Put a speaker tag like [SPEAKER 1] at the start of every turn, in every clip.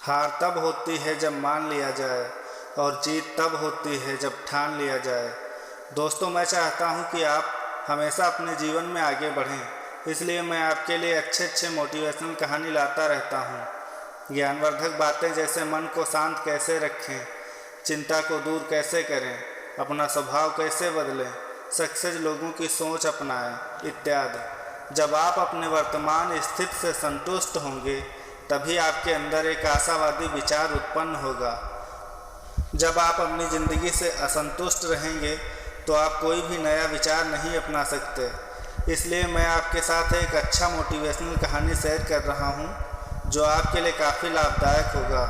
[SPEAKER 1] हार तब होती है जब मान लिया जाए और जीत तब होती है जब ठान लिया जाए। दोस्तों, मैं चाहता हूं कि आप हमेशा अपने जीवन में आगे बढ़ें, इसलिए मैं आपके लिए अच्छे मोटिवेशनल कहानी लाता रहता हूं। ज्ञानवर्धक बातें जैसे मन को शांत कैसे रखें, चिंता को दूर कैसे करें, अपना स्वभाव कैसे बदलें, सक्सेस लोगों की सोच अपनाएं इत्यादि। जब आप अपने वर्तमान स्थिति से संतुष्ट होंगे तभी आपके अंदर एक आशावादी विचार उत्पन्न होगा। जब आप अपनी ज़िंदगी से असंतुष्ट रहेंगे तो आप कोई भी नया विचार नहीं अपना सकते। इसलिए मैं आपके साथ एक अच्छा मोटिवेशनल कहानी शेयर कर रहा हूं जो आपके लिए काफ़ी लाभदायक होगा।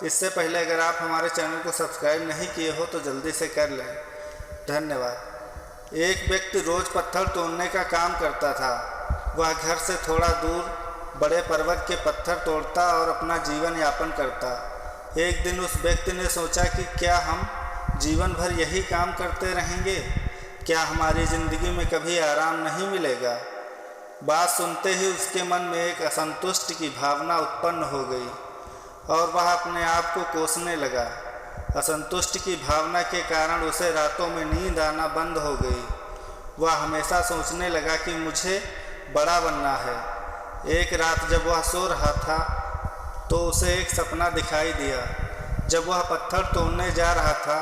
[SPEAKER 1] इससे पहले अगर आप हमारे चैनल को सब्सक्राइब नहीं किए हो तो जल्दी से कर लें। धन्यवाद। एक व्यक्ति रोज़ पत्थर तोड़ने का काम करता था। वह घर से थोड़ा दूर बड़े पर्वत के पत्थर तोड़ता और अपना जीवन यापन करता। एक दिन उस व्यक्ति ने सोचा कि क्या हम जीवन भर यही काम करते रहेंगे? क्या हमारी ज़िंदगी में कभी आराम नहीं मिलेगा? बात सुनते ही उसके मन में एक असंतुष्ट की भावना उत्पन्न हो गई और वह अपने आप को कोसने लगा। असंतुष्ट की भावना के कारण उसे रातों में नींद आना बंद हो गई। वह हमेशा सोचने लगा कि मुझे बड़ा बनना है। एक रात जब वह सो रहा था तो उसे एक सपना दिखाई दिया। जब वह पत्थर तोड़ने जा रहा था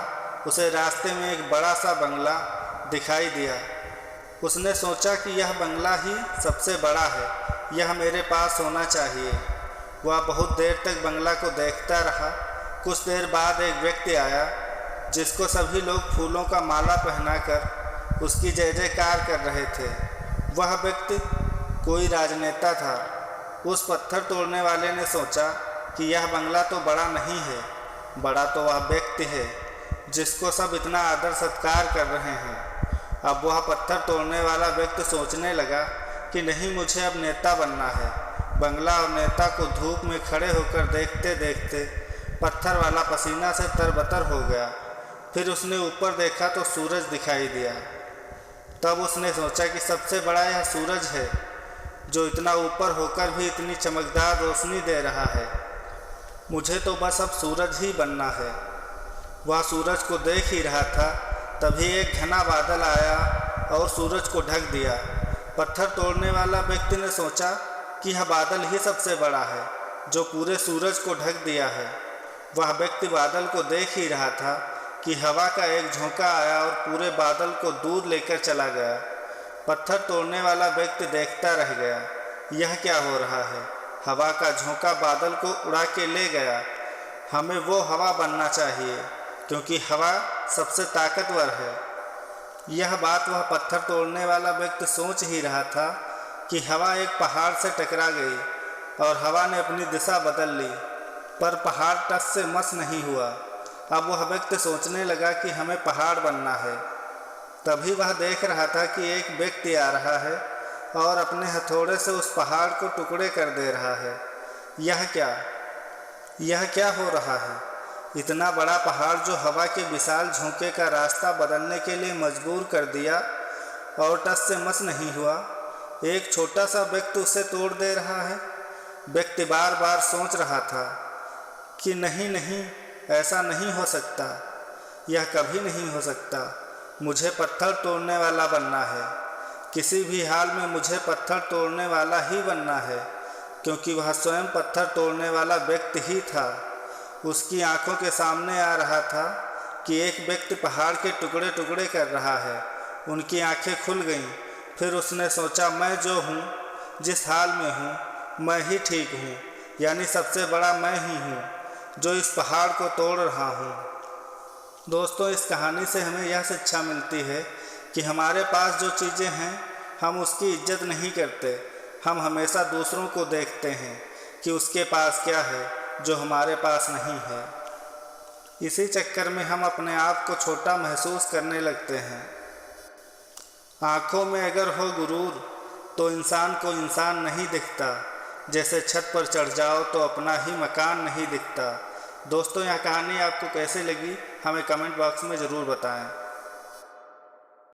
[SPEAKER 1] उसे रास्ते में एक बड़ा सा बंगला दिखाई दिया। उसने सोचा कि यह बंगला ही सबसे बड़ा है, यह मेरे पास होना चाहिए। वह बहुत देर तक बंगला को देखता रहा। कुछ देर बाद एक व्यक्ति आया जिसको सभी लोग फूलों का माला पहनाकर उसकी जय जयकार कर रहे थे। वह व्यक्ति कोई राजनेता था। उस पत्थर तोड़ने वाले ने सोचा कि यह बंगला तो बड़ा नहीं है, बड़ा तो वह व्यक्ति है जिसको सब इतना आदर सत्कार कर रहे हैं। अब वह पत्थर तोड़ने वाला व्यक्ति सोचने लगा कि नहीं, मुझे अब नेता बनना है। बंगला और नेता को धूप में खड़े होकर देखते देखते पत्थर वाला पसीना से तरबतर हो गया। फिर उसने ऊपर देखा तो सूरज दिखाई दिया। तब उसने सोचा कि सबसे बड़ा यह सूरज है जो इतना ऊपर होकर भी इतनी चमकदार रोशनी दे रहा है। मुझे तो बस अब सूरज ही बनना है। वह सूरज को देख ही रहा था, तभी एक घना बादल आया और सूरज को ढक दिया। पत्थर तोड़ने वाला व्यक्ति ने सोचा कि यह बादल ही सबसे बड़ा है जो पूरे सूरज को ढक दिया है। वह व्यक्ति बादल को देख ही रहा था कि हवा का एक झोंका आया और पूरे बादल को दूर लेकर चला गया। पत्थर तोड़ने वाला व्यक्ति देखता रह गया, यह क्या हो रहा है? हवा का झोंका बादल को उड़ा के ले गया। हमें वो हवा बनना चाहिए क्योंकि हवा सबसे ताकतवर है। यह बात वह पत्थर तोड़ने वाला व्यक्ति सोच ही रहा था कि हवा एक पहाड़ से टकरा गई और हवा ने अपनी दिशा बदल ली, पर पहाड़ टस से मस नहीं हुआ। अब वह व्यक्ति सोचने लगा कि हमें पहाड़ बनना है। तभी वह देख रहा था कि एक व्यक्ति आ रहा है और अपने हथौड़े से उस पहाड़ को टुकड़े कर दे रहा है। यह क्या हो रहा है? इतना बड़ा पहाड़ जो हवा के विशाल झोंके का रास्ता बदलने के लिए मजबूर कर दिया और टस से मस नहीं हुआ, एक छोटा सा व्यक्ति उसे तोड़ दे रहा है। व्यक्ति बार बार सोच रहा था कि नहीं, ऐसा नहीं हो सकता, यह कभी नहीं हो सकता। मुझे पत्थर तोड़ने वाला बनना है। किसी भी हाल में मुझे पत्थर तोड़ने वाला ही बनना है, क्योंकि वह स्वयं पत्थर तोड़ने वाला व्यक्ति ही था। उसकी आंखों के सामने आ रहा था कि एक व्यक्ति पहाड़ के टुकड़े टुकड़े कर रहा है। उनकी आंखें खुल गईं। फिर उसने सोचा, मैं जो हूँ, जिस हाल में हूँ, मैं ही ठीक हूँ, यानी सबसे बड़ा मैं ही हूँ जो इस पहाड़ को तोड़ रहा हूँ। दोस्तों, इस कहानी से हमें यह शिक्षा मिलती है कि हमारे पास जो चीज़ें हैं हम उसकी इज्जत नहीं करते। हम हमेशा दूसरों को देखते हैं कि उसके पास क्या है जो हमारे पास नहीं है। इसी चक्कर में हम अपने आप को छोटा महसूस करने लगते हैं। आँखों में अगर हो गुरूर तो इंसान को इंसान नहीं दिखता। जैसे छत पर चढ़ जाओ तो अपना ही मकान नहीं दिखता। दोस्तों, यह कहानी आपको कैसे लगी हमें कमेंट बॉक्स में ज़रूर बताएं।